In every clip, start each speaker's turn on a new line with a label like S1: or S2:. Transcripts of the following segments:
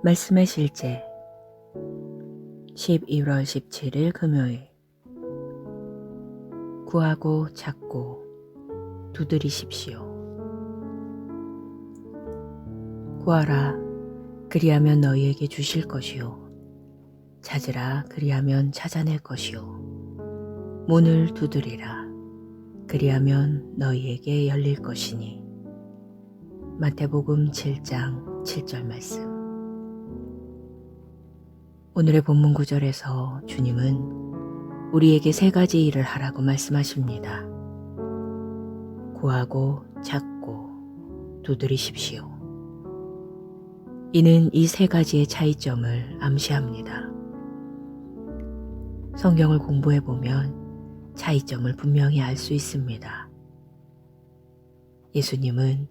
S1: 말씀의 실제 11월 17일 금요일. 구하고 찾고 두드리십시오. 구하라, 그리하면 너희에게 주실 것이요. 찾으라, 그리하면 찾아낼 것이요. 문을 두드리라, 그리하면 너희에게 열릴 것이니. 마태복음 7장 7절 말씀. 오늘의 본문 구절에서 주님은 우리에게 세 가지 일을 하라고 말씀하십니다. 구하고 찾고 두드리십시오. 이는 이 세 가지의 차이점을 암시합니다. 성경을 공부해 보면 차이점을 분명히 알 수 있습니다. 예수님은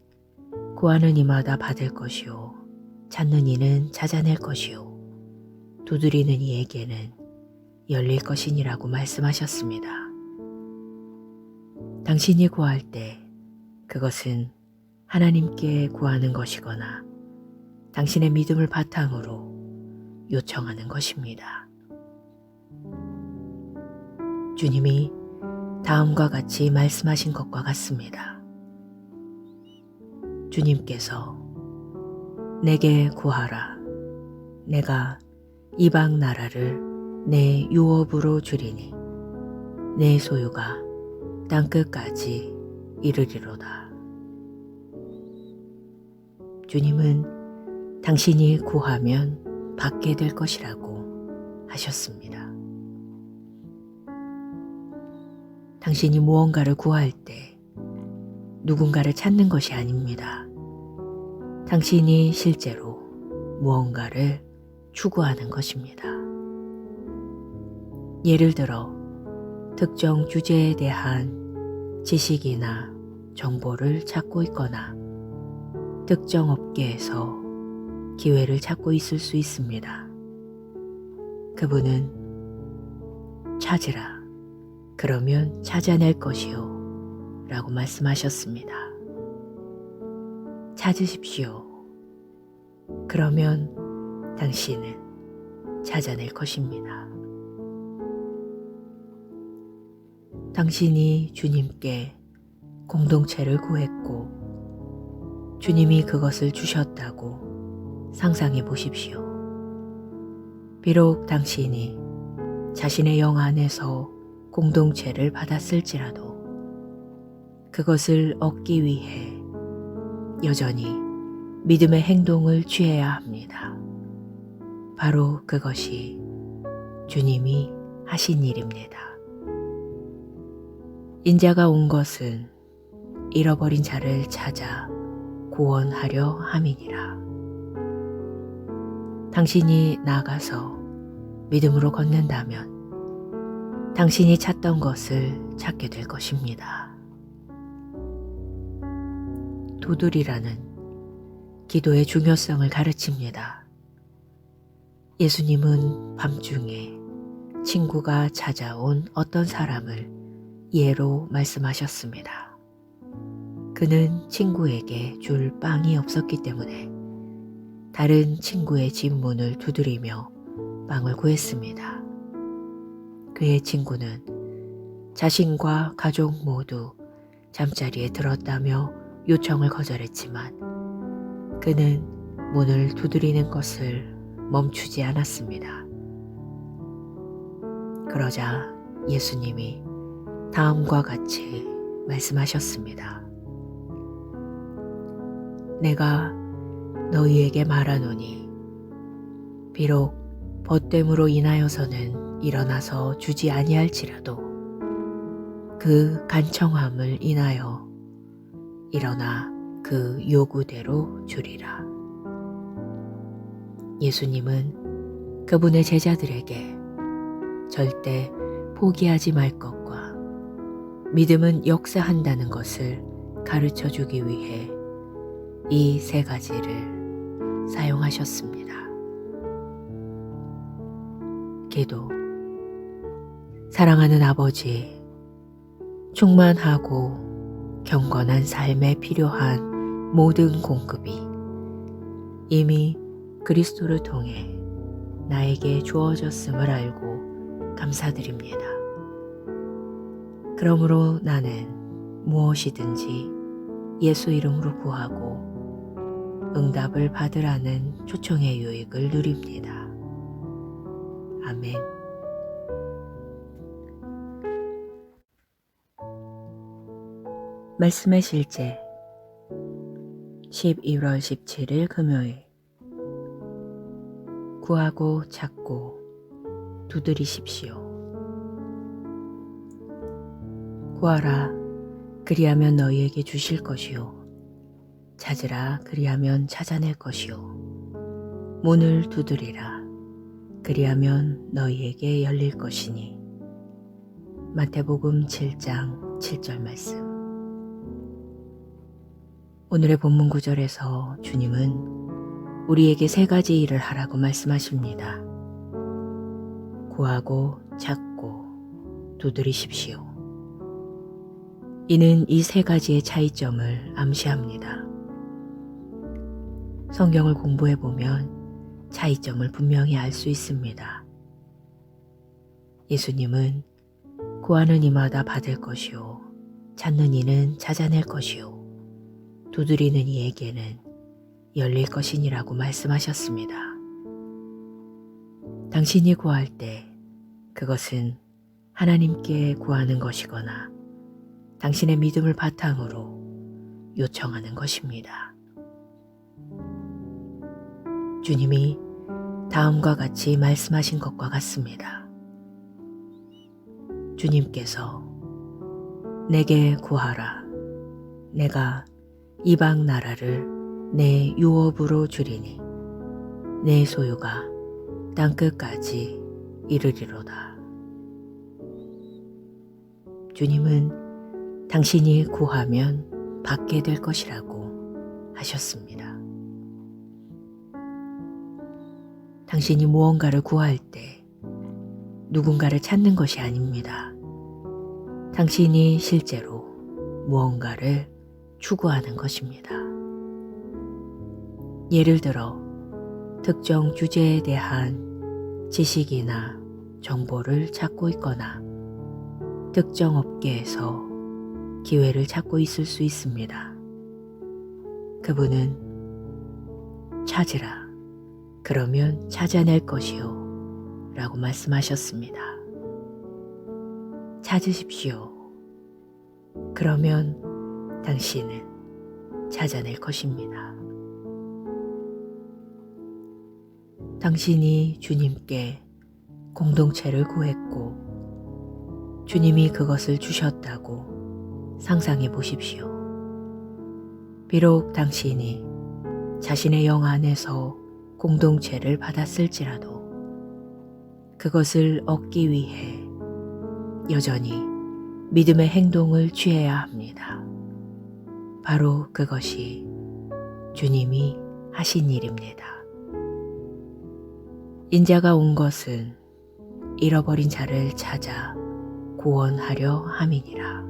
S1: 구하는 이마다 받을 것이요, 찾는 이는 찾아낼 것이요, 두드리는 이에게는 열릴 것이니라고 말씀하셨습니다. 당신이 구할 때 그것은 하나님께 구하는 것이거나 당신의 믿음을 바탕으로 요청하는 것입니다. 주님이 다음과 같이 말씀하신 것과 같습니다. 주님께서 내게 구하라, 내가 이방 나라를 내 유업으로 주리니 내 소유가 땅끝까지 이르리로다. 주님은 당신이 구하면 받게 될 것이라고 하셨습니다. 당신이 무언가를 구할 때 누군가를 찾는 것이 아닙니다. 당신이 실제로 무언가를 추구하는 것입니다. 예를 들어 특정 주제에 대한 지식이나 정보를 찾고 있거나 특정 업계에서 기회를 찾고 있을 수 있습니다. 그분은 찾으라, 그러면 찾아낼 것이요 라고 말씀하셨습니다. 찾으십시오. 그러면 당신은 찾아낼 것입니다. 당신이 주님께 공동체를 구했고 주님이 그것을 주셨다고 상상해 보십시오. 비록 당신이 자신의 영 안에서 공동체를 받았을지라도 그것을 얻기 위해 여전히 믿음의 행동을 취해야 합니다. 바로 그것이 주님이 하신 일입니다. 인자가 온 것은 잃어버린 자를 찾아 구원하려 함이니라. 당신이 나가서 믿음으로 걷는다면 당신이 찾던 것을 찾게 될 것입니다. 두드리라는 기도의 중요성을 가르칩니다. 예수님은 밤중에 친구가 찾아온 어떤 사람을 예로 말씀하셨습니다. 그는 친구에게 줄 빵이 없었기 때문에 다른 친구의 집 문을 두드리며 빵을 구했습니다. 그의 친구는 자신과 가족 모두 잠자리에 들었다며 요청을 거절했지만 그는 문을 두드리는 것을 멈추지 않았습니다. 그러자 예수님이 다음과 같이 말씀하셨습니다. 내가 너희에게 말하노니 비록 벗됨으로 인하여서는 일어나서 주지 아니할지라도 그 간청함을 인하여 일어나 그 요구대로 주리라. 예수님은 그분의 제자들에게 절대 포기하지 말 것과 믿음은 역사한다는 것을 가르쳐 주기 위해 이 세 가지를 사용하셨습니다. 기도. 사랑하는 아버지, 충만하고 경건한 삶에 필요한 모든 공급이 이미 그리스도를 통해 나에게 주어졌음을 알고 감사드립니다. 그러므로 나는 무엇이든지 예수 이름으로 구하고 응답을 받으라는 초청의 유익을 누립니다. 아멘. 말씀의 실제 11월 17일 금요일. 구하고 찾고 두드리십시오. 구하라, 그리하면 너희에게 주실 것이요. 찾으라, 그리하면 찾아낼 것이요. 문을 두드리라, 그리하면 너희에게 열릴 것이니. 마태복음 7장 7절 말씀. 오늘의 본문 구절에서 주님은 우리에게 세 가지 일을 하라고 말씀하십니다. 구하고 찾고 두드리십시오. 이는 이 세 가지의 차이점을 암시합니다. 성경을 공부해 보면 차이점을 분명히 알 수 있습니다. 예수님은 구하는 이마다 받을 것이요, 찾는 이는 찾아낼 것이요, 두드리는 이에게는 열릴 것이니라고 말씀하셨습니다. 당신이 구할 때 그것은 하나님께 구하는 것이거나 당신의 믿음을 바탕으로 요청하는 것입니다. 주님이 다음과 같이 말씀하신 것과 같습니다. 주님께서 내게 구하라, 내가 이방 나라를 내 유업으로 주리니 내 소유가 땅끝까지 이르리로다. 주님은 당신이 구하면 받게 될 것이라고 하셨습니다. 당신이 무언가를 구할 때 누군가를 찾는 것이 아닙니다. 당신이 실제로 무언가를 추구하는 것입니다. 예를 들어 특정 주제에 대한 지식이나 정보를 찾고 있거나 특정 업계에서 기회를 찾고 있을 수 있습니다. 그분은 찾으라, 그러면 찾아낼 것이요 라고 말씀하셨습니다. 찾으십시오. 그러면 당신은 찾아낼 것입니다. 당신이 주님께 공동체를 구했고 주님이 그것을 주셨다고 상상해 보십시오. 비록 당신이 자신의 영 안에서 공동체를 받았을지라도 그것을 얻기 위해 여전히 믿음의 행동을 취해야 합니다. 바로 그것이 주님이 하신 일입니다. 인자가 온 것은 잃어버린 자를 찾아 구원하려 함이니라.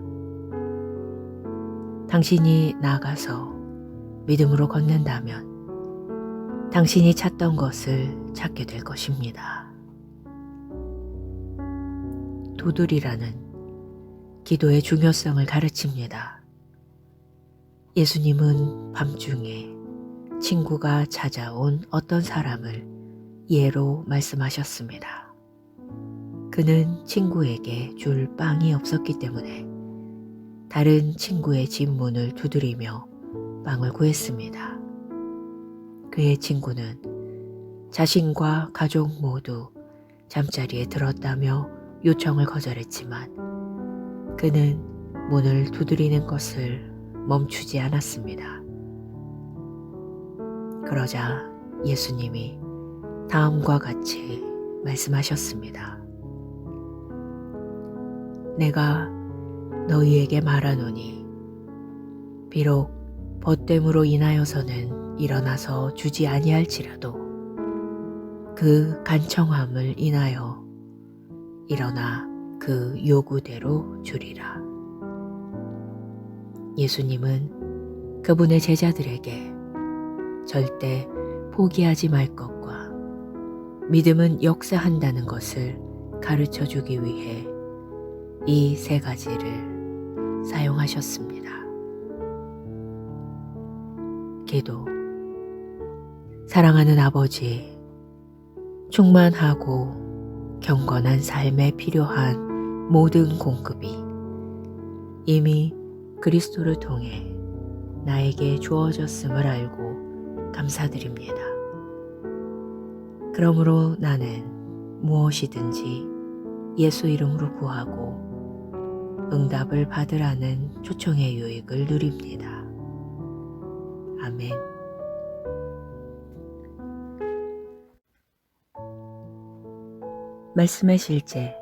S1: 당신이 나가서 믿음으로 걷는다면 당신이 찾던 것을 찾게 될 것입니다. 두드리라는 기도의 중요성을 가르칩니다. 예수님은 밤중에 친구가 찾아온 어떤 사람을 예로 말씀하셨습니다. 그는 친구에게 줄 빵이 없었기 때문에 다른 친구의 집 문을 두드리며 빵을 구했습니다. 그의 친구는 자신과 가족 모두 잠자리에 들었다며 요청을 거절했지만 그는 문을 두드리는 것을 멈추지 않았습니다. 그러자 예수님이 다음과 같이 말씀하셨습니다. 내가 너희에게 말하노니 비록 벗됨으로 인하여서는 일어나서 주지 아니할지라도 그 간청함을 인하여 일어나 그 요구대로 주리라. 예수님은 그분의 제자들에게 절대 포기하지 말 것과 믿음은 역사한다는 것을 가르쳐 주기 위해 이 세 가지를 사용하셨습니다. 기도. 사랑하는 아버지, 충만하고 경건한 삶에 필요한 모든 공급이 이미 그리스도를 통해 나에게 주어졌음을 알고 감사드립니다. 그러므로 나는 무엇이든지 예수 이름으로 구하고 응답을 받으라는 초청의 유익을 누립니다. 아멘. 말씀의 실제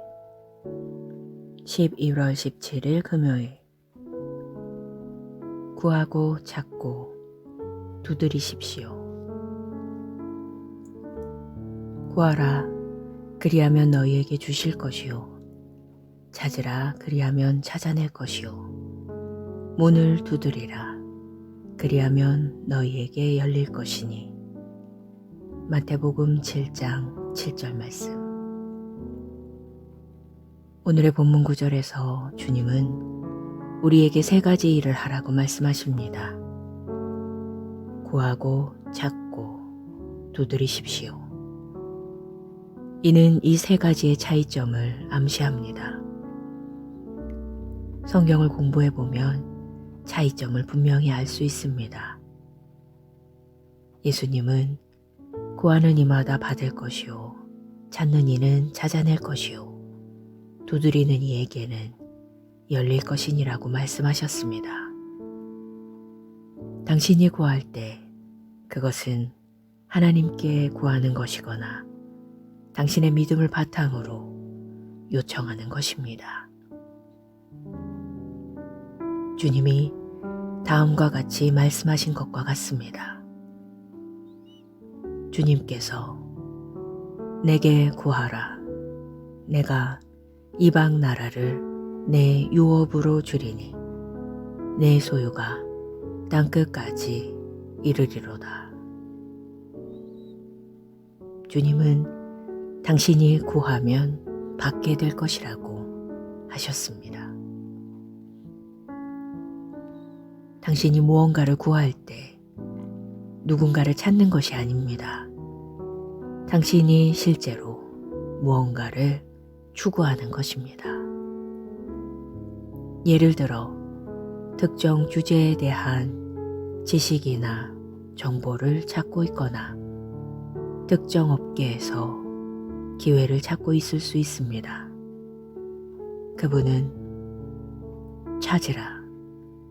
S1: 11월 17일 금요일. 구하고 찾고 두드리십시오. 구하라, 그리하면 너희에게 주실 것이요. 찾으라, 그리하면 찾아낼 것이요. 문을 두드리라, 그리하면 너희에게 열릴 것이니. 마태복음 7장 7절 말씀. 오늘의 본문 구절에서 주님은 우리에게 세 가지 일을 하라고 말씀하십니다. 구하고 찾고 두드리십시오. 이는 이 세 가지의 차이점을 암시합니다. 성경을 공부해 보면 차이점을 분명히 알 수 있습니다. 예수님은 구하는 이마다 받을 것이요, 찾는 이는 찾아낼 것이요, 두드리는 이에게는 열릴 것이니라고 말씀하셨습니다. 당신이 구할 때 그것은 하나님께 구하는 것이거나 당신의 믿음을 바탕으로 요청하는 것입니다. 주님이 다음과 같이 말씀하신 것과 같습니다. 주님께서 내게 구하라, 내가 이방 나라를 내 유업으로 주리니 내 소유가 땅끝까지 이르리로다. 주님은 당신이 구하면 받게 될 것이라고 하셨습니다. 당신이 무언가를 구할 때 누군가를 찾는 것이 아닙니다. 당신이 실제로 무언가를 추구하는 것입니다. 예를 들어 특정 주제에 대한 지식이나 정보를 찾고 있거나 특정 업계에서 기회를 찾고 있을 수 있습니다. 그분은 찾으라,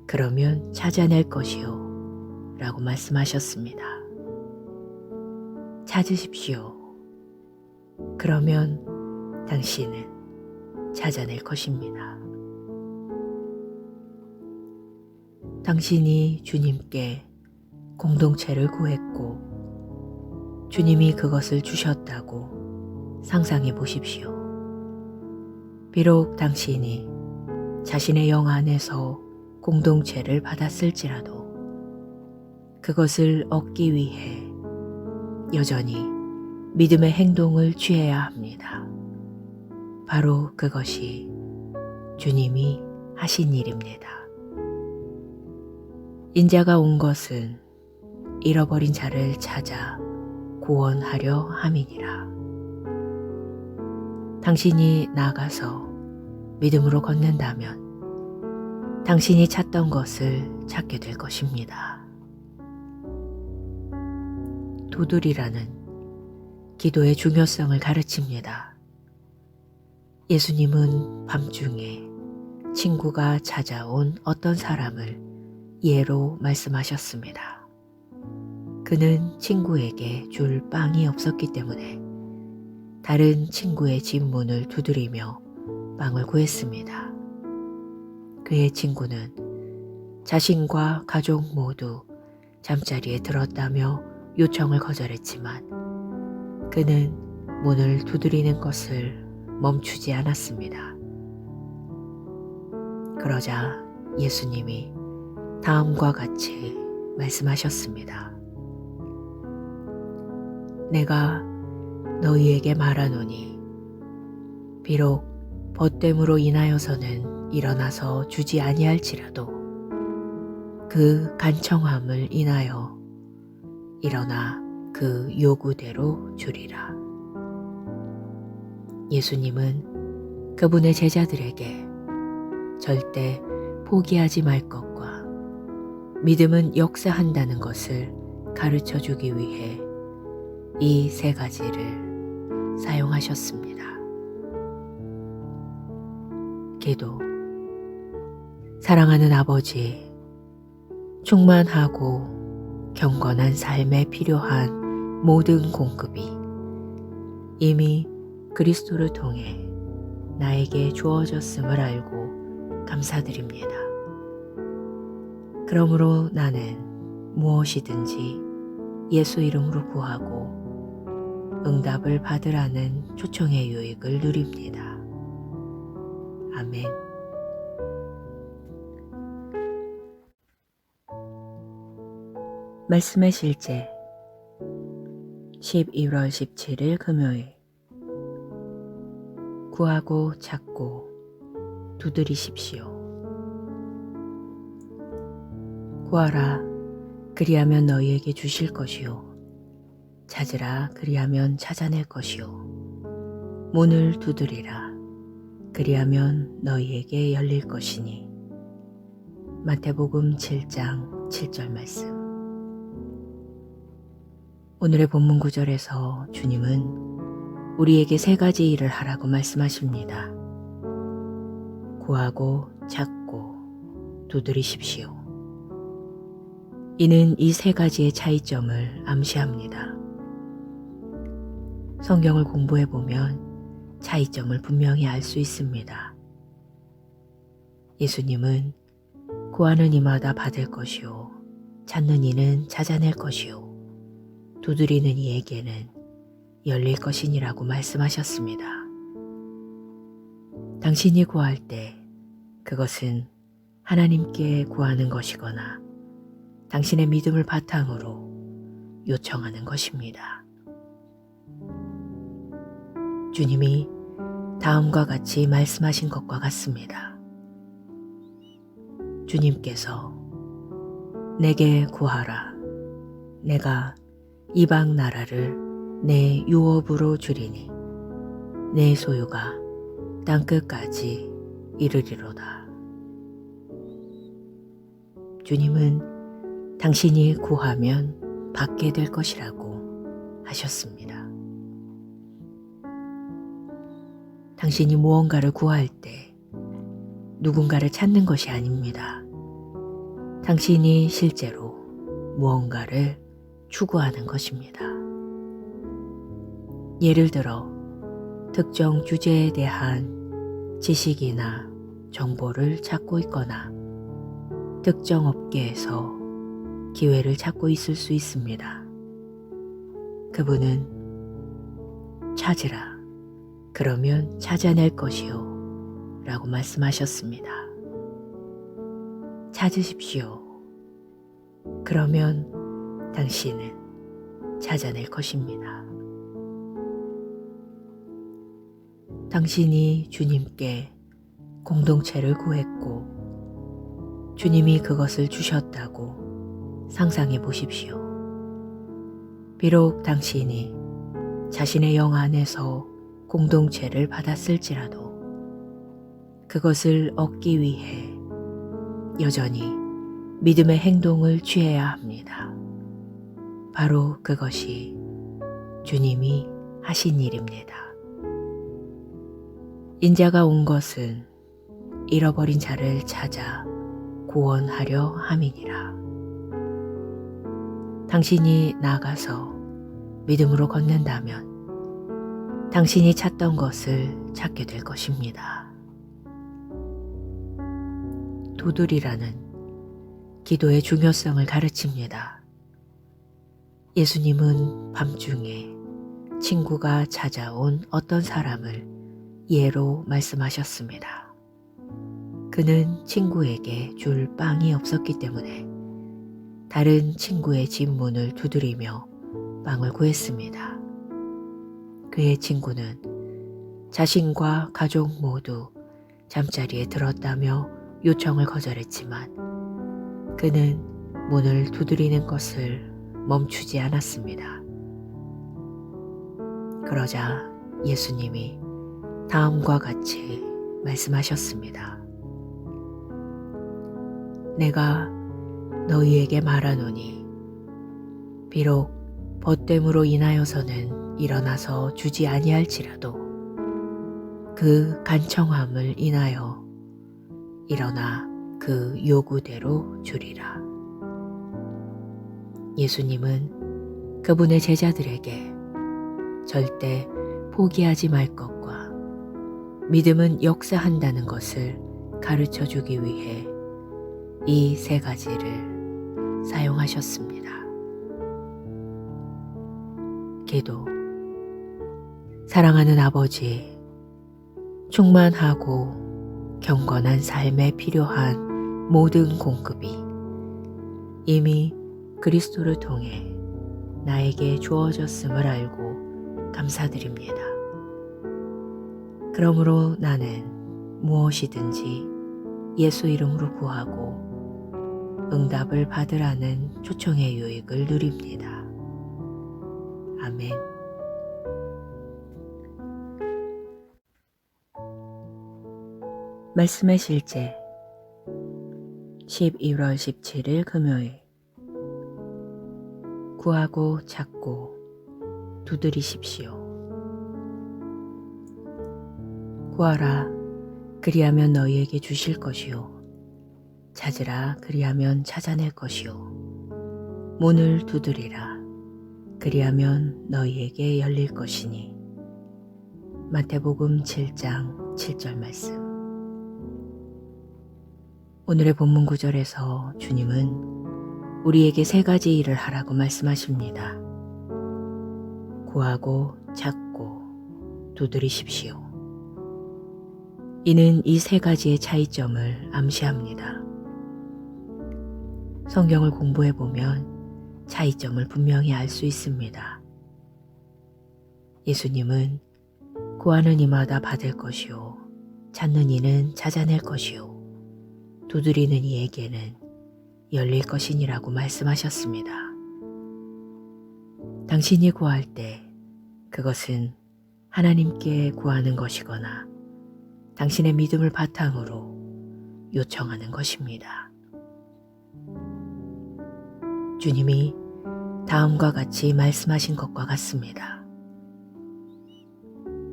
S1: 그러면 찾아낼 것이요 라고 말씀하셨습니다. 찾으십시오. 그러면 당신은 찾아낼 것입니다. 당신이 주님께 공동체를 구했고 주님이 그것을 주셨다고 상상해 보십시오. 비록 당신이 자신의 영 안에서 공동체를 받았을지라도 그것을 얻기 위해 여전히 믿음의 행동을 취해야 합니다. 바로 그것이 주님이 하신 일입니다. 인자가 온 것은 잃어버린 자를 찾아 구원하려 함이니라. 당신이 나가서 믿음으로 걷는다면 당신이 찾던 것을 찾게 될 것입니다. 두드리라는 기도의 중요성을 가르칩니다. 예수님은 밤중에 친구가 찾아온 어떤 사람을 예로 말씀하셨습니다. 그는 친구에게 줄 빵이 없었기 때문에 다른 친구의 집 문을 두드리며 빵을 구했습니다. 그의 친구는 자신과 가족 모두 잠자리에 들었다며 요청을 거절했지만 그는 문을 두드리는 것을 멈추지 않았습니다. 그러자 예수님이 다음과 같이 말씀하셨습니다. 내가 너희에게 말하노니 비록 벗됨으로 인하여서는 일어나서 주지 아니할지라도 그 간청함을 인하여 일어나 그 요구대로 주리라. 예수님은 그분의 제자들에게 절대 포기하지 말 것과 믿음은 역사한다는 것을 가르쳐 주기 위해 이 세 가지를 사용하셨습니다. 기도. 사랑하는 아버지, 충만하고 경건한 삶에 필요한 모든 공급이 이미 그리스도를 통해 나에게 주어졌음을 알고 감사드립니다. 그러므로 나는 무엇이든지 예수 이름으로 구하고 응답을 받으라는 초청의 유익을 누립니다. 아멘. 말씀의 실제 11월 17일 금요일. 구하고 찾고 두드리십시오. 구하라, 그리하면 너희에게 주실 것이요. 찾으라, 그리하면 찾아낼 것이요. 문을 두드리라, 그리하면 너희에게 열릴 것이니. 마태복음 7장 7절 말씀. 오늘의 본문 구절에서 주님은 우리에게 세 가지 일을 하라고 말씀하십니다. 구하고 찾고 두드리십시오. 이는 이 세 가지의 차이점을 암시합니다. 성경을 공부해보면 차이점을 분명히 알 수 있습니다. 예수님은 구하는 이마다 받을 것이요, 찾는 이는 찾아낼 것이요, 두드리는 이에게는 열릴 것이니라고 말씀하셨습니다. 당신이 구할 때 그것은 하나님께 구하는 것이거나 당신의 믿음을 바탕으로 요청하는 것입니다. 주님이 다음과 같이 말씀하신 것과 같습니다. 주님께서 내게 구하라, 내가 이방 나라를 내 유업으로 주리니 내 소유가 땅끝까지 이르리로다. 주님은 당신이 구하면 받게 될 것이라고 하셨습니다. 당신이 무언가를 구할 때 누군가를 찾는 것이 아닙니다. 당신이 실제로 무언가를 추구하는 것입니다. 예를 들어 특정 주제에 대한 지식이나 정보를 찾고 있거나 특정 업계에서 기회를 찾고 있을 수 있습니다. 그분은 찾으라, 그러면 찾아낼 것이요 라고 말씀하셨습니다. 찾으십시오. 그러면 당신은 찾아낼 것입니다. 당신이 주님께 공동체를 구했고 주님이 그것을 주셨다고 상상해 보십시오. 비록 당신이 자신의 영 안에서 공동체를 받았을지라도 그것을 얻기 위해 여전히 믿음의 행동을 취해야 합니다. 바로 그것이 주님이 하신 일입니다. 인자가 온 것은 잃어버린 자를 찾아 구원하려 함이니라. 당신이 나가서 믿음으로 걷는다면 당신이 찾던 것을 찾게 될 것입니다. 두드리라는 기도의 중요성을 가르칩니다. 예수님은 밤중에 친구가 찾아온 어떤 사람을 예로 말씀하셨습니다. 그는 친구에게 줄 빵이 없었기 때문에 다른 친구의 집 문을 두드리며 빵을 구했습니다. 그의 친구는 자신과 가족 모두 잠자리에 들었다며 요청을 거절했지만 그는 문을 두드리는 것을 멈추지 않았습니다. 그러자 예수님이 다음과 같이 말씀하셨습니다. 내가 너희에게 말하노니 비록 벗됨으로 인하여서는 일어나서 주지 아니할지라도 그 간청함을 인하여 일어나 그 요구대로 주리라. 예수님은 그분의 제자들에게 절대 포기하지 말 것과 믿음은 역사한다는 것을 가르쳐 주기 위해 이 세 가지를 사용하셨습니다. 기도. 사랑하는 아버지, 충만하고 경건한 삶에 필요한 모든 공급이 이미 그리스도를 통해 나에게 주어졌음을 알고 감사드립니다. 그러므로 나는 무엇이든지 예수 이름으로 구하고 응답을 받으라는 초청의 유익을 누립니다. 아멘. 말씀의 실제 11월 17일 금요일. 구하고 찾고 두드리십시오. 구하라, 그리하면 너희에게 주실 것이요. 찾으라, 그리하면 찾아낼 것이요. 문을 두드리라, 그리하면 너희에게 열릴 것이니. 마태복음 7장 7절 말씀. 오늘의 본문 구절에서 주님은 우리에게 세 가지 일을 하라고 말씀하십니다. 구하고 찾고 두드리십시오. 이는 이 세 가지의 차이점을 암시합니다. 성경을 공부해 보면 차이점을 분명히 알 수 있습니다. 예수님은 구하는 이마다 받을 것이요, 찾는 이는 찾아낼 것이요, 두드리는 이에게는 열릴 것이니라고 말씀하셨습니다. 당신이 구할 때 그것은 하나님께 구하는 것이거나 당신의 믿음을 바탕으로 요청하는 것입니다. 주님이 다음과 같이 말씀하신 것과 같습니다.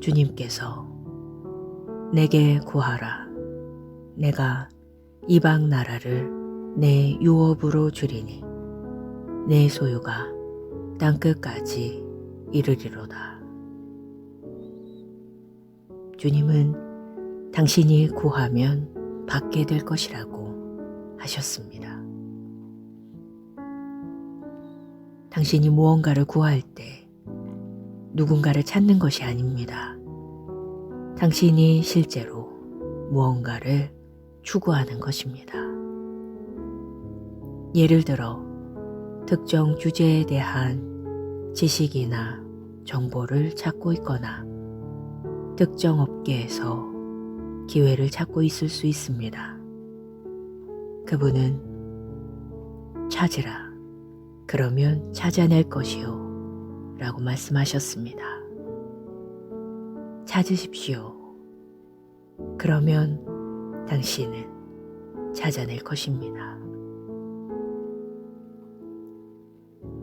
S1: 주님께서 내게 구하라, 내가 이방 나라를 내 유업으로 주리니 내 소유가 땅끝까지 이르리로다. 주님은 당신이 구하면 받게 될 것이라고 하셨습니다. 당신이 무언가를 구할 때 누군가를 찾는 것이 아닙니다. 당신이 실제로 무언가를 추구하는 것입니다. 예를 들어 특정 주제에 대한 지식이나 정보를 찾고 있거나 특정 업계에서 기회를 찾고 있을 수 있습니다. 그분은 찾으라, 그러면 찾아낼 것이요 라고 말씀하셨습니다. 찾으십시오. 그러면 당신은 찾아낼 것입니다.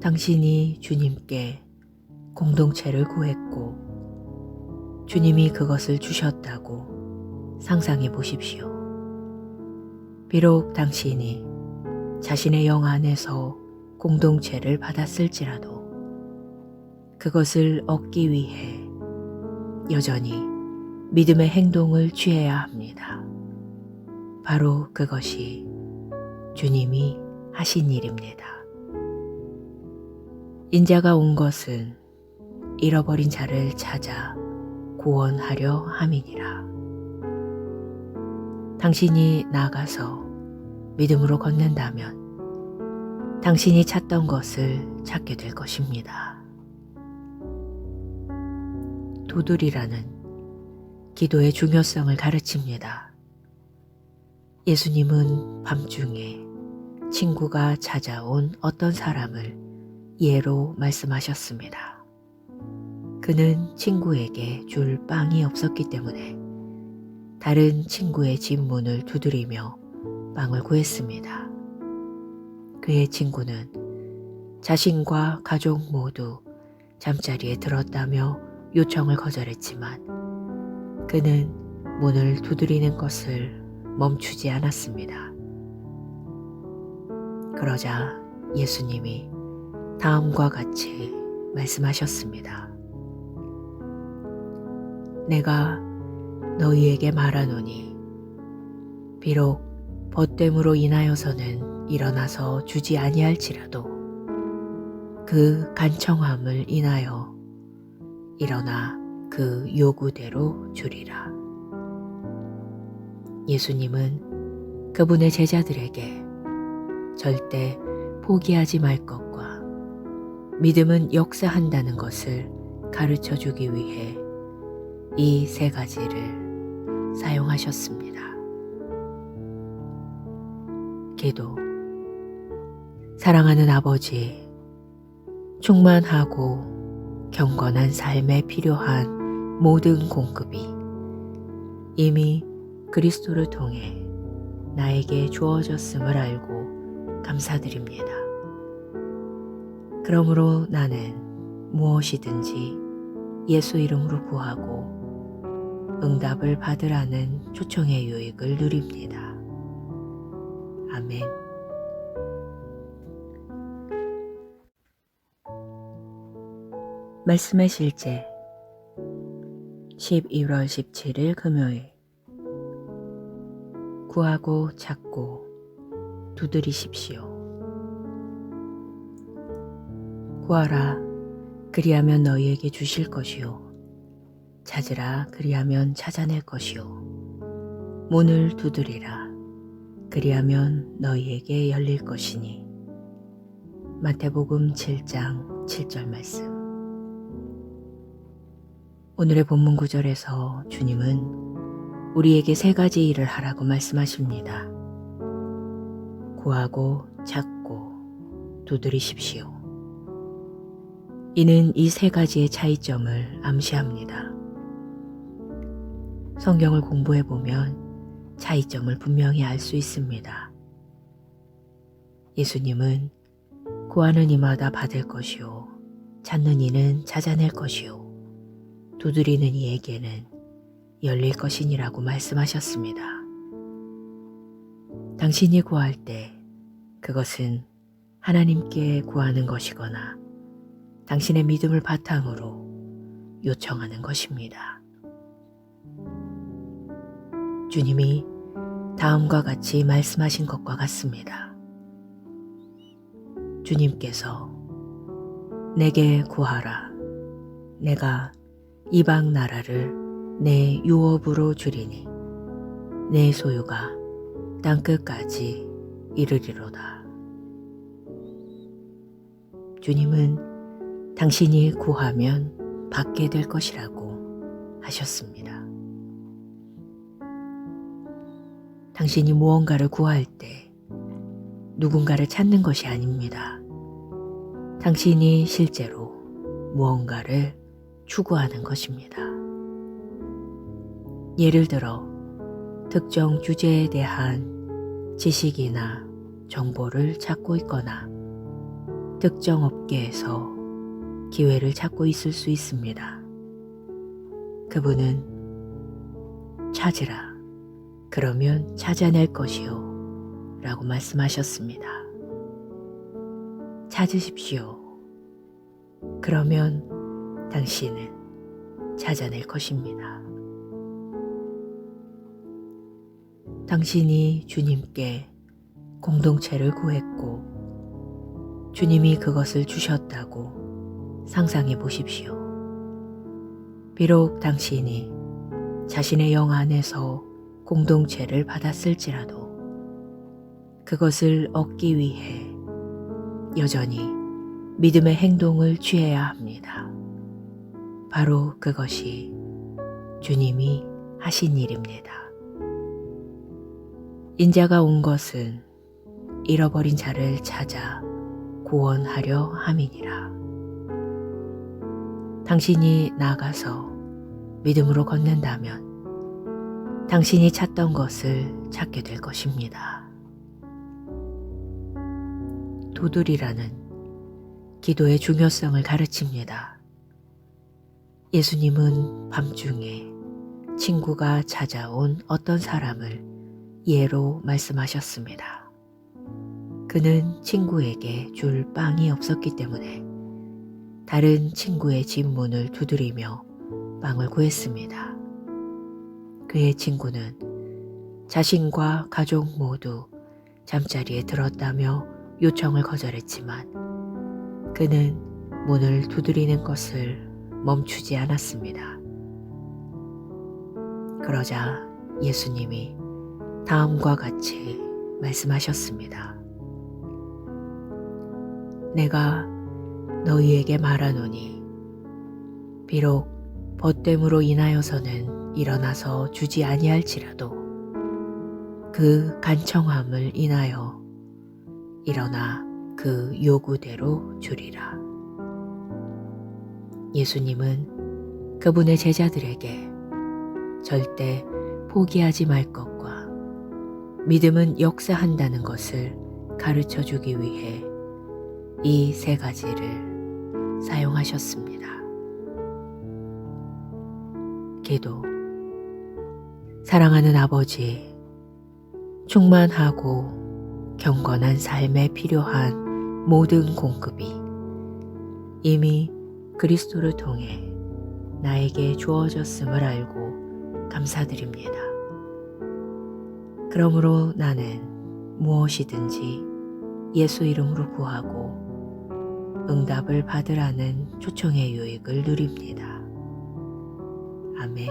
S1: 당신이 주님께 공동체를 구했고 주님이 그것을 주셨다고 상상해 보십시오. 비록 당신이 자신의 영 안에서 공동체를 받았을지라도 그것을 얻기 위해 여전히 믿음의 행동을 취해야 합니다. 바로 그것이 주님이 하신 일입니다. 인자가 온 것은 잃어버린 자를 찾아 구원하려 함이니라. 당신이 나가서 믿음으로 걷는다면 당신이 찾던 것을 찾게 될 것입니다. 두드리라는 기도의 중요성을 가르칩니다. 예수님은 밤중에 친구가 찾아온 어떤 사람을 예로 말씀하셨습니다. 그는 친구에게 줄 빵이 없었기 때문에 다른 친구의 집 문을 두드리며 빵을 구했습니다. 그의 친구는 자신과 가족 모두 잠자리에 들었다며 요청을 거절했지만 그는 문을 두드리는 것을 멈추지 않았습니다. 그러자 예수님이 다음과 같이 말씀하셨습니다. 내가 너희에게 말하노니 비록 벗됨으로 인하여서는 일어나서 주지 아니할지라도 그 간청함을 인하여 일어나 그 요구대로 주리라. 예수님은 그분의 제자들에게 절대 포기하지 말 것과 믿음은 역사한다는 것을 가르쳐 주기 위해 이 세 가지를 사용하셨습니다. 기도. 사랑하는 아버지, 충만하고 경건한 삶에 필요한 모든 공급이 이미 그리스도를 통해 나에게 주어졌음을 알고 감사드립니다. 그러므로 나는 무엇이든지 예수 이름으로 구하고 응답을 받으라는 초청의 유익을 누립니다. 아멘. 말씀의 실제 11월 17일 금요일. 구하고 찾고 두드리십시오. 구하라, 그리하면 너희에게 주실 것이요. 찾으라, 그리하면 찾아낼 것이요. 문을 두드리라, 그리하면 너희에게 열릴 것이니. 마태복음 7장 7절 말씀. 오늘의 본문 구절에서 주님은 우리에게 세 가지 일을 하라고 말씀하십니다. 구하고 찾고 두드리십시오. 이는 이 세 가지의 차이점을 암시합니다. 성경을 공부해 보면 차이점을 분명히 알 수 있습니다. 예수님은 구하는 이마다 받을 것이요, 찾는 이는 찾아낼 것이요, 두드리는 이에게는 열릴 것이니라고 말씀하셨습니다. 당신이 구할 때 그것은 하나님께 구하는 것이거나 당신의 믿음을 바탕으로 요청하는 것입니다. 주님이 다음과 같이 말씀하신 것과 같습니다. 주님께서 내게 구하라, 내가 이방 나라를 내 유업으로 주리니 내 소유가 땅끝까지 이르리로다. 주님은 당신이 구하면 받게 될 것이라고 하셨습니다. 당신이 무언가를 구할 때 누군가를 찾는 것이 아닙니다. 당신이 실제로 무언가를 추구하는 것입니다. 예를 들어 특정 주제에 대한 지식이나 정보를 찾고 있거나 특정 업계에서 기회를 찾고 있을 수 있습니다. 그분은 찾으라, 그러면 찾아낼 것이요 라고 말씀하셨습니다. 찾으십시오. 그러면 당신은 찾아낼 것입니다. 당신이 주님께 공동체를 구했고 주님이 그것을 주셨다고 상상해 보십시오. 비록 당신이 자신의 영 안에서 공동체를 받았을지라도 그것을 얻기 위해 여전히 믿음의 행동을 취해야 합니다. 바로 그것이 주님이 하신 일입니다. 인자가 온 것은 잃어버린 자를 찾아 구원하려 함이니라. 당신이 나가서 믿음으로 걷는다면 당신이 찾던 것을 찾게 될 것입니다. 두드리라는 기도의 중요성을 가르칩니다. 예수님은 밤중에 친구가 찾아온 어떤 사람을 예로 말씀하셨습니다. 그는 친구에게 줄 빵이 없었기 때문에 다른 친구의 집 문을 두드리며 빵을 구했습니다. 그의 친구는 자신과 가족 모두 잠자리에 들었다며 요청을 거절했지만 그는 문을 두드리는 것을 멈추지 않았습니다. 그러자 예수님이 다음과 같이 말씀하셨습니다. 내가 너희에게 말하노니 비록 벗됨으로 인하여서는 일어나서 주지 아니할지라도 그 간청함을 인하여 일어나 그 요구대로 주리라. 예수님은 그분의 제자들에게 절대 포기하지 말 것과 믿음은 역사한다는 것을 가르쳐 주기 위해 이 세 가지를 사용하셨습니다. 기도. 사랑하는 아버지, 충만하고 경건한 삶에 필요한 모든 공급이 이미 그리스도를 통해 나에게 주어졌음을 알고 감사드립니다. 그러므로 나는 무엇이든지 예수 이름으로 구하고 응답을 받으라는 초청의 유익을 누립니다. 아멘.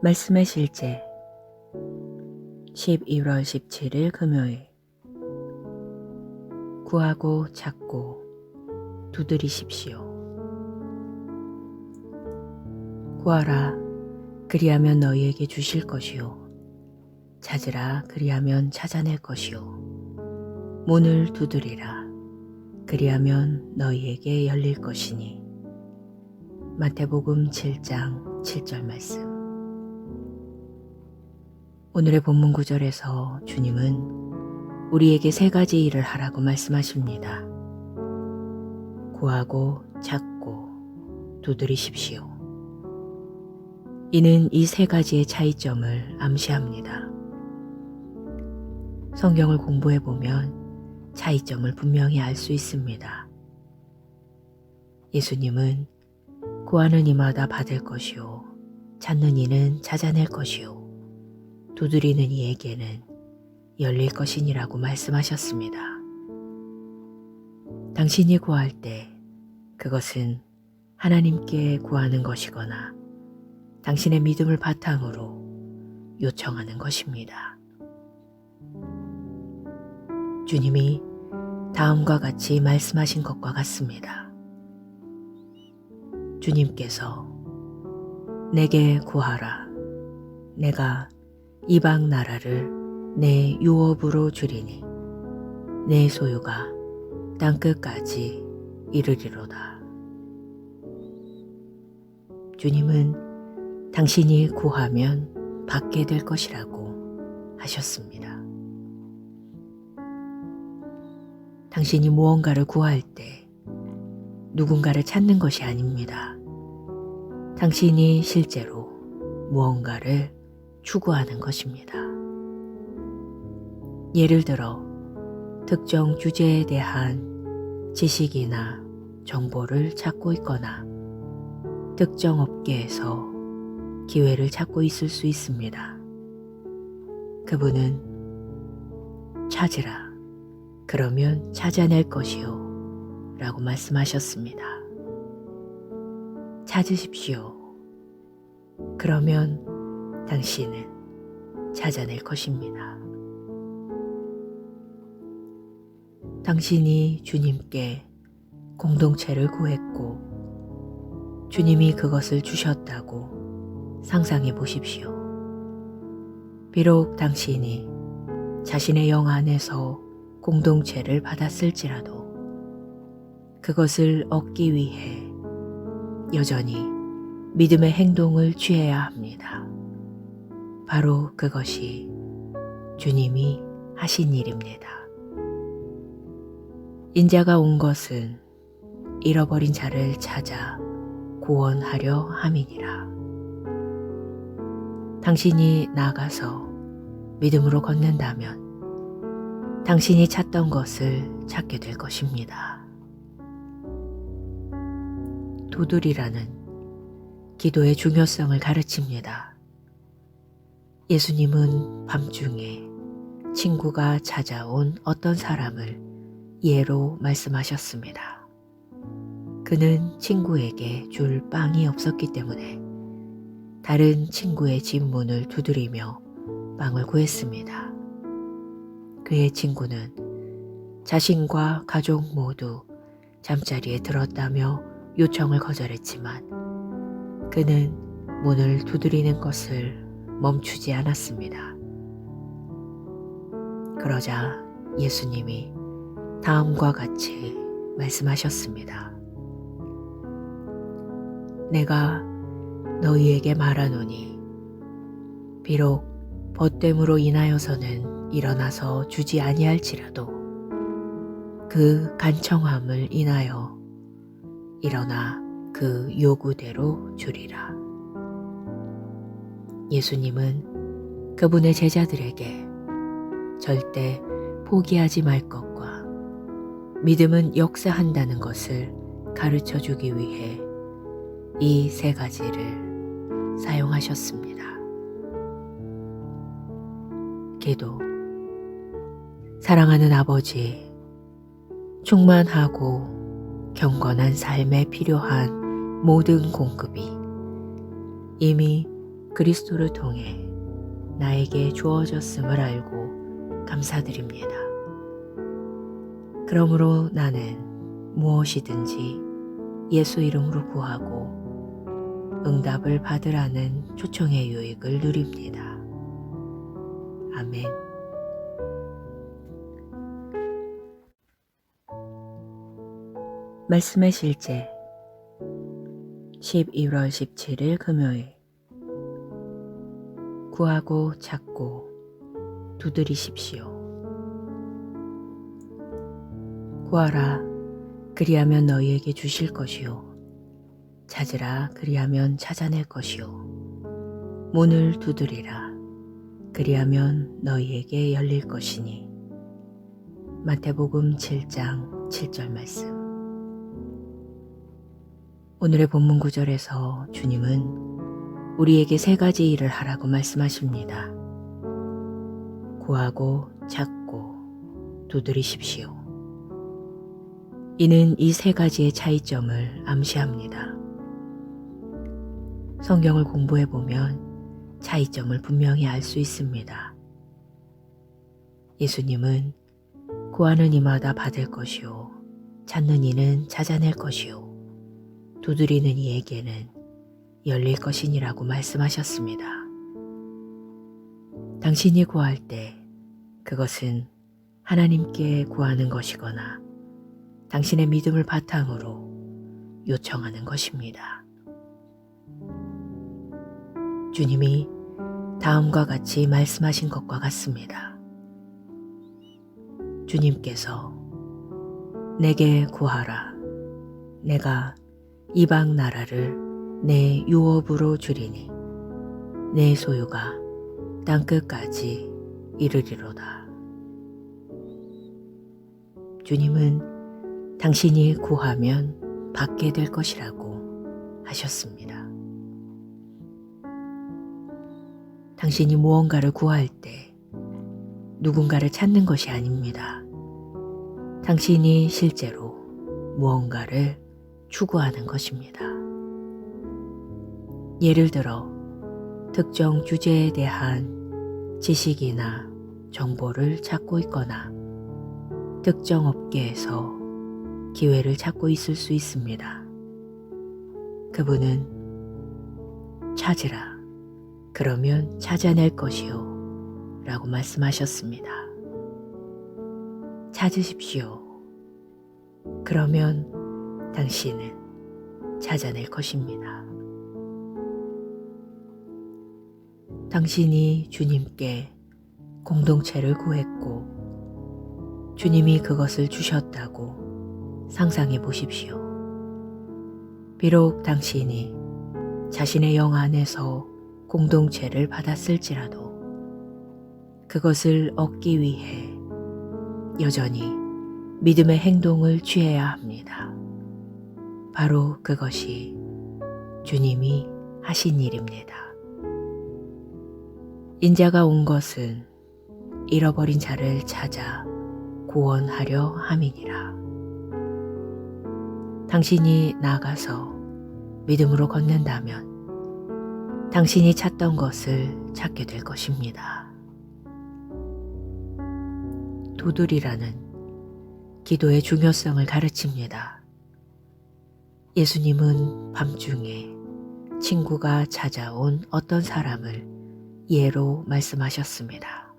S1: 말씀의 실제 12월 17일 금요일. 구하고 찾고 두드리십시오. 구하라, 그리하면 너희에게 주실 것이요. 찾으라, 그리하면 찾아낼 것이요. 문을 두드리라, 그리하면 너희에게 열릴 것이니. 마태복음 7장 7절 말씀. 오늘의 본문 구절에서 주님은 우리에게 세 가지 일을 하라고 말씀하십니다. 구하고 찾고 두드리십시오. 이는 이 세 가지의 차이점을 암시합니다. 성경을 공부해보면 차이점을 분명히 알 수 있습니다. 예수님은 구하는 이마다 받을 것이요, 찾는 이는 찾아낼 것이요, 두드리는 이에게는 열릴 것이니라고 말씀하셨습니다. 당신이 구할 때 그것은 하나님께 구하는 것이거나 당신의 믿음을 바탕으로 요청하는 것입니다. 주님이 다음과 같이 말씀하신 것과 같습니다. 주님께서 내게 구하라, 내가 이방 나라를 내 유업으로 주리니 내 소유가 땅끝까지 이르리로다. 주님은 당신이 구하면 받게 될 것이라고 하셨습니다. 당신이 무언가를 구할 때 누군가를 찾는 것이 아닙니다. 당신이 실제로 무언가를 추구하는 것입니다. 예를 들어 특정 주제에 대한 지식이나 정보를 찾고 있거나 특정 업계에서 기회를 찾고 있을 수 있습니다. 그분은 찾으라, 그러면 찾아낼 것이요 라고 말씀하셨습니다. 찾으십시오. 그러면 당신은 찾아낼 것입니다. 당신이 주님께 공동체를 구했고 주님이 그것을 주셨다고 상상해 보십시오. 비록 당신이 자신의 영 안에서 공동체를 받았을지라도 그것을 얻기 위해 여전히 믿음의 행동을 취해야 합니다. 바로 그것이 주님이 하신 일입니다. 인자가 온 것은 잃어버린 자를 찾아 구원하려 함이니라. 당신이 나가서 믿음으로 걷는다면 당신이 찾던 것을 찾게 될 것입니다. 도들이라는 기도의 중요성을 가르칩니다. 예수님은 밤중에 친구가 찾아온 어떤 사람을 예로 말씀하셨습니다. 그는 친구에게 줄 빵이 없었기 때문에 다른 친구의 집 문을 두드리며 빵을 구했습니다. 그의 친구는 자신과 가족 모두 잠자리에 들었다며 요청을 거절했지만 그는 문을 두드리는 것을 멈추지 않았습니다. 그러자 예수님이 다음과 같이 말씀하셨습니다. 내가 너희에게 말하노니 비록 벗됨으로 인하여서는 일어나서 주지 아니할지라도 그 간청함을 인하여 일어나 그 요구대로 주리라. 예수님은 그분의 제자들에게 절대 포기하지 말 것과 믿음은 역사한다는 것을 가르쳐 주기 위해 이 세 가지를 사용하셨습니다. 기도. 사랑하는 아버지, 충만하고 경건한 삶에 필요한 모든 공급이 이미 그리스도를 통해 나에게 주어졌음을 알고 감사드립니다. 그러므로 나는 무엇이든지 예수 이름으로 구하고 응답을 받으라는 초청의 유익을 누립니다. 아멘. 말씀의 실제 11월 17일 금요일. 구하고 찾고 두드리십시오. 구하라, 그리하면 너희에게 주실 것이요. 찾으라, 그리하면 찾아낼 것이요. 문을 두드리라, 그리하면 너희에게 열릴 것이니. 마태복음 7장 7절 말씀. 오늘의 본문 구절에서 주님은 우리에게 세 가지 일을 하라고 말씀하십니다. 구하고 찾고 두드리십시오. 이는 이 세 가지의 차이점을 암시합니다. 성경을 공부해 보면 차이점을 분명히 알 수 있습니다. 예수님은 구하는 이마다 받을 것이요, 찾는 이는 찾아낼 것이요, 두드리는 이에게는 열릴 것이니라고 말씀하셨습니다. 당신이 구할 때 그것은 하나님께 구하는 것이거나 당신의 믿음을 바탕으로 요청하는 것입니다. 주님이 다음과 같이 말씀하신 것과 같습니다. 주님께서 내게 구하라, 내가 이방 나라를 내 유업으로 주리니 내 소유가 땅끝까지 이르리로다. 주님은 당신이 구하면 받게 될 것이라고 하셨습니다. 당신이 무언가를 구할 때 누군가를 찾는 것이 아닙니다. 당신이 실제로 무언가를 추구하는 것입니다. 예를 들어 특정 주제에 대한 지식이나 정보를 찾고 있거나 특정 업계에서 기회를 찾고 있을 수 있습니다. 그분은 찾으라. 그러면 찾아낼 것이요. 라고 말씀하셨습니다. 찾으십시오. 그러면 당신은 찾아낼 것입니다. 당신이 주님께 공동체를 구했고 주님이 그것을 주셨다고 상상해 보십시오. 비록 당신이 자신의 영 안에서 공동체를 받았을지라도 그것을 얻기 위해 여전히 믿음의 행동을 취해야 합니다. 바로 그것이 주님이 하신 일입니다. 인자가 온 것은 잃어버린 자를 찾아 구원하려 함이니라. 당신이 나가서 믿음으로 걷는다면 당신이 찾던 것을 찾게 될 것입니다. 두드리라는 기도의 중요성을 가르칩니다. 예수님은 밤중에 친구가 찾아온 어떤 사람을 예로 말씀하셨습니다.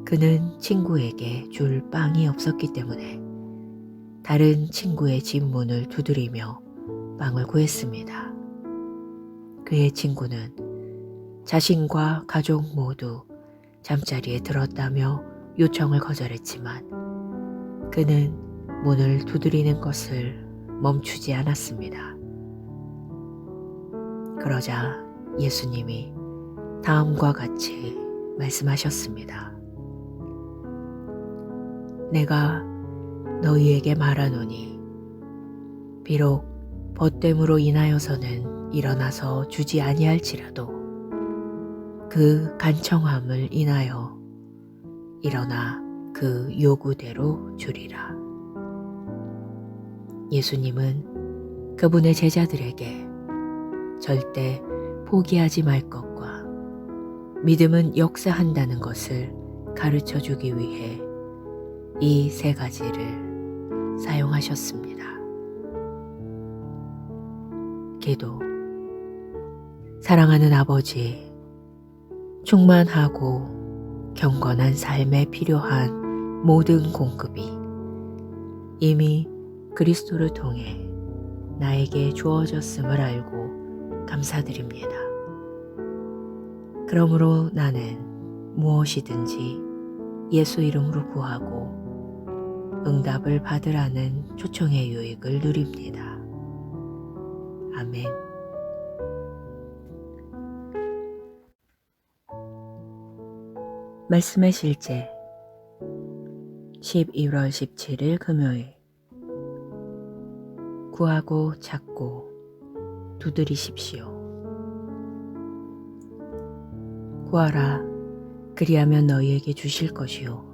S1: 그는 친구에게 줄 빵이 없었기 때문에 다른 친구의 집 문을 두드리며 빵을 구했습니다. 그의 친구는 자신과 가족 모두 잠자리에 들었다며 요청을 거절했지만 그는 문을 두드리는 것을 멈추지 않았습니다. 그러자 예수님이 다음과 같이 말씀하셨습니다. 내가 너희에게 말하노니 비록 벗됨으로 인하여서는 일어나서 주지 아니할지라도 그 간청함을 인하여 일어나 그 요구대로 주리라. 예수님은 그분의 제자들에게 절대 포기하지 말 것과 믿음은 역사한다는 것을 가르쳐 주기 위해 이 세 가지를 사용하셨습니다. 기도. 사랑하는 아버지, 충만하고 경건한 삶에 필요한 모든 공급이 이미 그리스도를 통해 나에게 주어졌음을 알고 감사드립니다. 그러므로 나는 무엇이든지 예수 이름으로 구하고 응답을 받으라는 초청의 유익을 누립니다. 아멘. 말씀의 실제 11월 17일 금요일. 구하고 찾고 두드리십시오. 구하라, 그리하면 너희에게 주실 것이요.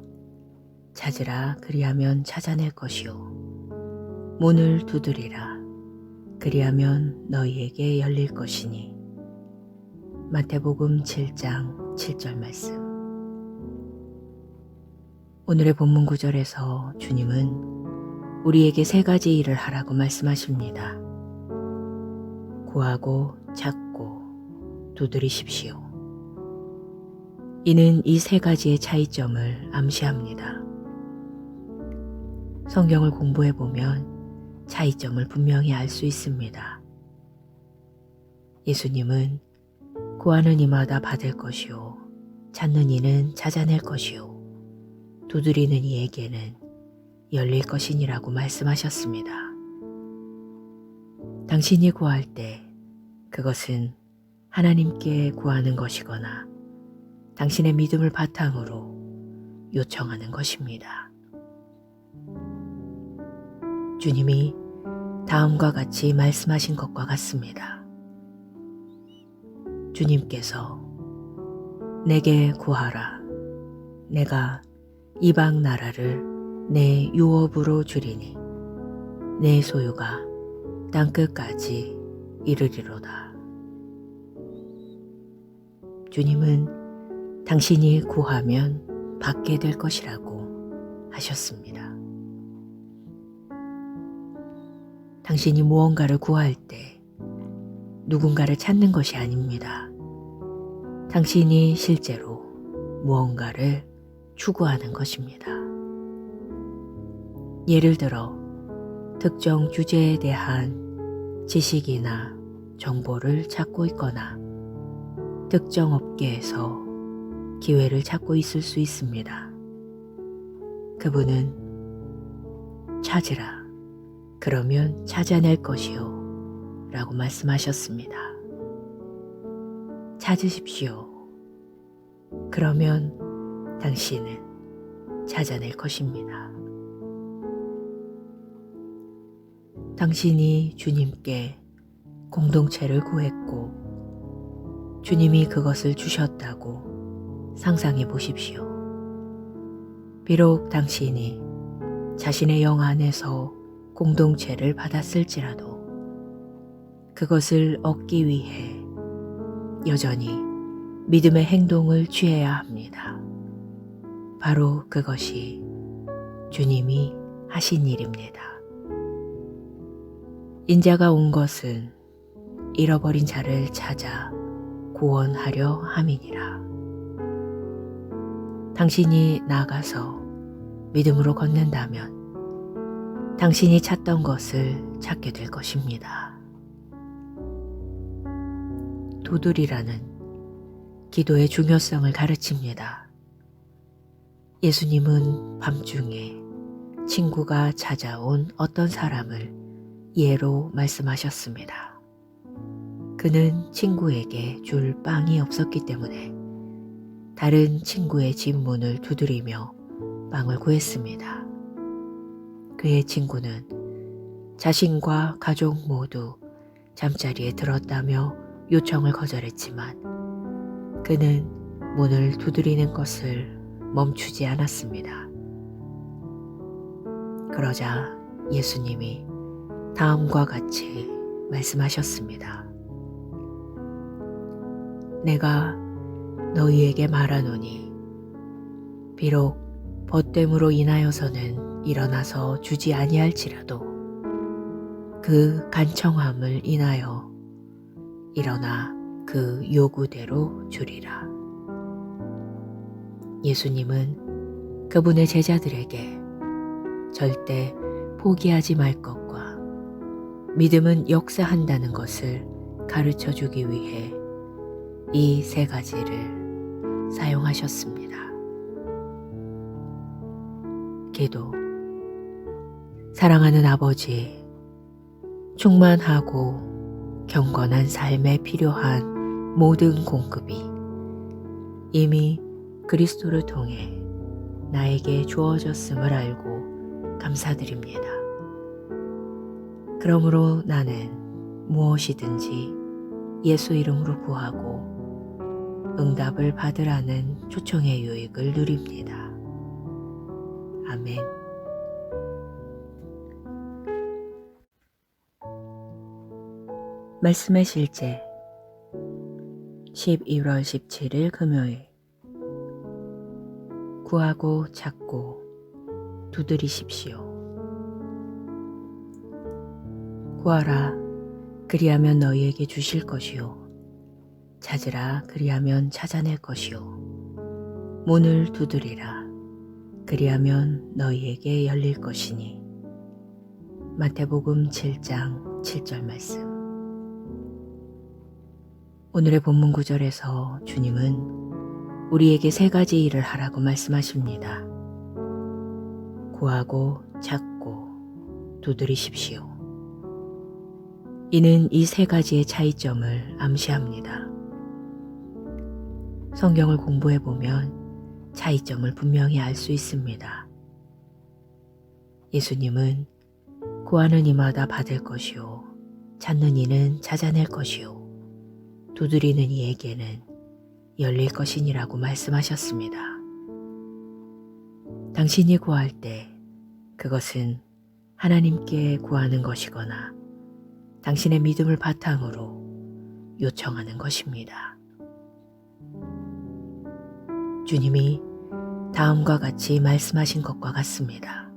S1: 찾으라, 그리하면 찾아낼 것이요. 문을 두드리라, 그리하면 너희에게 열릴 것이니. 마태복음 7장 7절 말씀. 오늘의 본문 구절에서 주님은 우리에게 세 가지 일을 하라고 말씀하십니다. 구하고 찾고 두드리십시오. 이는 이 세 가지의 차이점을 암시합니다. 성경을 공부해보면 차이점을 분명히 알 수 있습니다. 예수님은 구하는 이마다 받을 것이요, 찾는 이는 찾아낼 것이요, 두드리는 이에게는 열릴 것이니라고 말씀하셨습니다. 당신이 구할 때 그것은 하나님께 구하는 것이거나 당신의 믿음을 바탕으로 요청하는 것입니다. 주님이 다음과 같이 말씀하신 것과 같습니다. 주님께서 내게 구하라. 내가 이방 나라를 내 유업으로 주리니 내 소유가 땅끝까지 이르리로다. 주님은 당신이 구하면 받게 될 것이라고 하셨습니다. 당신이 무언가를 구할 때 누군가를 찾는 것이 아닙니다. 당신이 실제로 무언가를 추구하는 것입니다. 예를 들어 특정 주제에 대한 지식이나 정보를 찾고 있거나 특정 업계에서 기회를 찾고 있을 수 있습니다. 그분은 찾으라. 그러면 찾아낼 것이요. 라고 말씀하셨습니다. 찾으십시오. 그러면 당신은 찾아낼 것입니다. 당신이 주님께 공동체를 구했고 주님이 그것을 주셨다고 상상해 보십시오. 비록 당신이 자신의 영 안에서 공동체를 받았을지라도 그것을 얻기 위해 여전히 믿음의 행동을 취해야 합니다. 바로 그것이 주님이 하신 일입니다. 인자가 온 것은 잃어버린 자를 찾아 구원하려 함이니라. 당신이 나가서 믿음으로 걷는다면 당신이 찾던 것을 찾게 될 것입니다. 두드리라는 기도의 중요성을 가르칩니다. 예수님은 밤중에 친구가 찾아온 어떤 사람을 예로 말씀하셨습니다. 그는 친구에게 줄 빵이 없었기 때문에 다른 친구의 집 문을 두드리며 빵을 구했습니다. 그의 친구는 자신과 가족 모두 잠자리에 들었다며 요청을 거절했지만 그는 문을 두드리는 것을 멈추지 않았습니다. 그러자 예수님이 다음과 같이 말씀하셨습니다. 내가 너희에게 말하노니 비록 벗됨으로 인하여서는 일어나서 주지 아니할지라도 그 간청함을 인하여 일어나 그 요구대로 주리라. 예수님은 그분의 제자들에게 절대 포기하지 말 것과 믿음은 역사한다는 것을 가르쳐 주기 위해 이 세 가지를 사용하셨습니다. 기도. 사랑하는 아버지, 충만하고 경건한 삶에 필요한 모든 공급이 이미 그리스도를 통해 나에게 주어졌음을 알고 감사드립니다. 그러므로 나는 무엇이든지 예수 이름으로 구하고 응답을 받으라는 초청의 유익을 누립니다. 아멘. 말씀의 실제 11월 17일 금요일. 구하고 찾고 두드리십시오. 구하라, 그리하면 너희에게 주실 것이요. 찾으라, 그리하면 찾아낼 것이요. 문을 두드리라, 그리하면 너희에게 열릴 것이니. 마태복음 7장 7절 말씀. 오늘의 본문 구절에서 주님은 우리에게 세 가지 일을 하라고 말씀하십니다. 구하고 찾고 두드리십시오. 이는 이 세 가지의 차이점을 암시합니다. 성경을 공부해 보면 차이점을 분명히 알 수 있습니다. 예수님은 구하는 이마다 받을 것이요, 찾는 이는 찾아낼 것이요, 두드리는 이에게는 열릴 것이니라고 말씀하셨습니다. 당신이 구할 때 그것은 하나님께 구하는 것이거나 당신의 믿음을 바탕으로 요청하는 것입니다. 주님이 다음과 같이 말씀하신 것과 같습니다.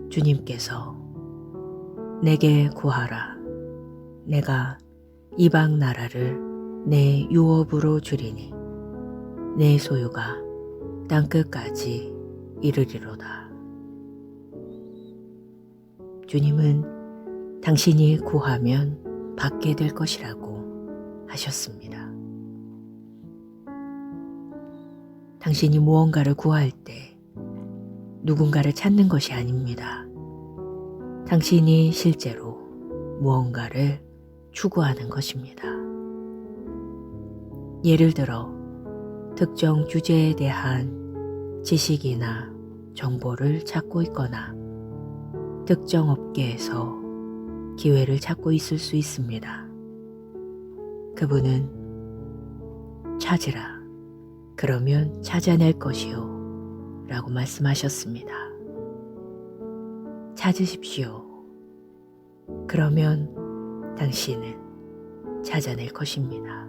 S1: 주님께서 내게 구하라. 내가 이방 나라를 내 유업으로 주리니 내 소유가 땅끝까지 이르리로다. 주님은 당신이 구하면 받게 될 것이라고 하셨습니다. 당신이 무언가를 구할 때 누군가를 찾는 것이 아닙니다. 당신이 실제로 무언가를 추구하는 것입니다. 예를 들어 특정 주제에 대한 지식이나 정보를 찾고 있거나 특정 업계에서 기회를 찾고 있을 수 있습니다. 그분은 찾으라. 그러면 찾아낼 것이요. 라고 말씀하셨습니다. 찾으십시오. 그러면 당신은 찾아낼 것입니다.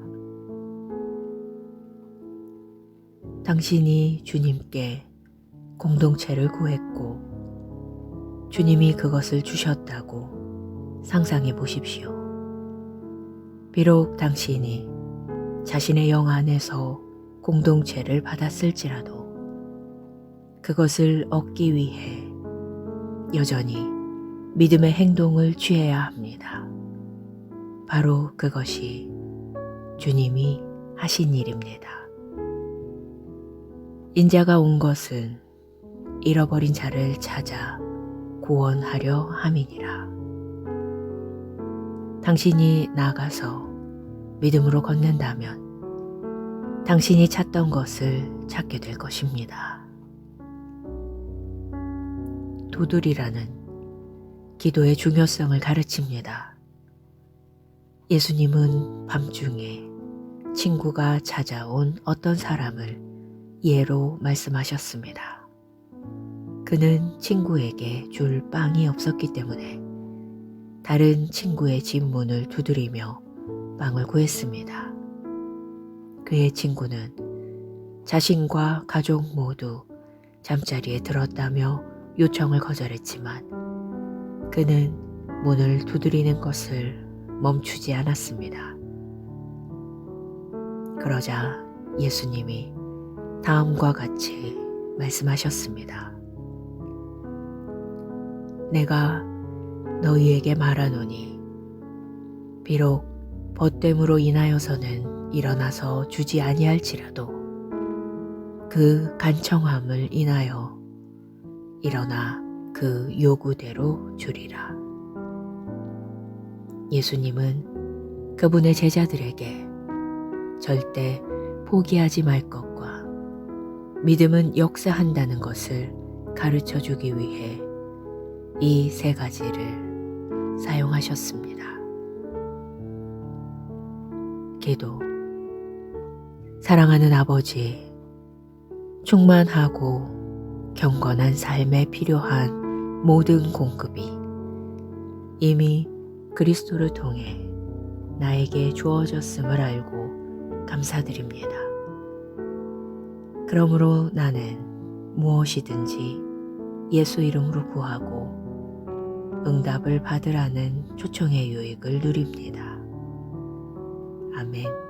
S1: 당신이 주님께 공동체를 구했고 주님이 그것을 주셨다고 상상해 보십시오. 비록 당신이 자신의 영 안에서 공동체를 받았을지라도 그것을 얻기 위해 여전히 믿음의 행동을 취해야 합니다. 바로 그것이 주님이 하신 일입니다. 인자가 온 것은 잃어버린 자를 찾아 구원하려 함이니라. 당신이 나가서 믿음으로 걷는다면 당신이 찾던 것을 찾게 될 것입니다. 도둘이라는 기도의 중요성을 가르칩니다. 예수님은 밤중에 친구가 찾아온 어떤 사람을 예로 말씀하셨습니다. 그는 친구에게 줄 빵이 없었기 때문에 다른 친구의 집 문을 두드리며 빵을 구했습니다. 그의 친구는 자신과 가족 모두 잠자리에 들었다며 요청을 거절했지만 그는 문을 두드리는 것을 멈추지 않았습니다. 그러자 예수님이 다음과 같이 말씀하셨습니다. 내가 너희에게 말하노니 비록 벗됨으로 인하여서는 일어나서 주지 아니할지라도 그 간청함을 인하여 일어나 그 요구대로 주리라. 예수님은 그분의 제자들에게 절대 포기하지 말 것과 믿음은 역사한다는 것을 가르쳐 주기 위해 이 세 가지를 사용하셨습니다. 기도. 사랑하는 아버지, 충만하고 경건한 삶에 필요한 모든 공급이 이미 그리스도를 통해 나에게 주어졌음을 알고 감사드립니다. 그러므로 나는 무엇이든지 예수 이름으로 구하고 응답을 받으라는 초청의 유익을 누립니다. 아멘.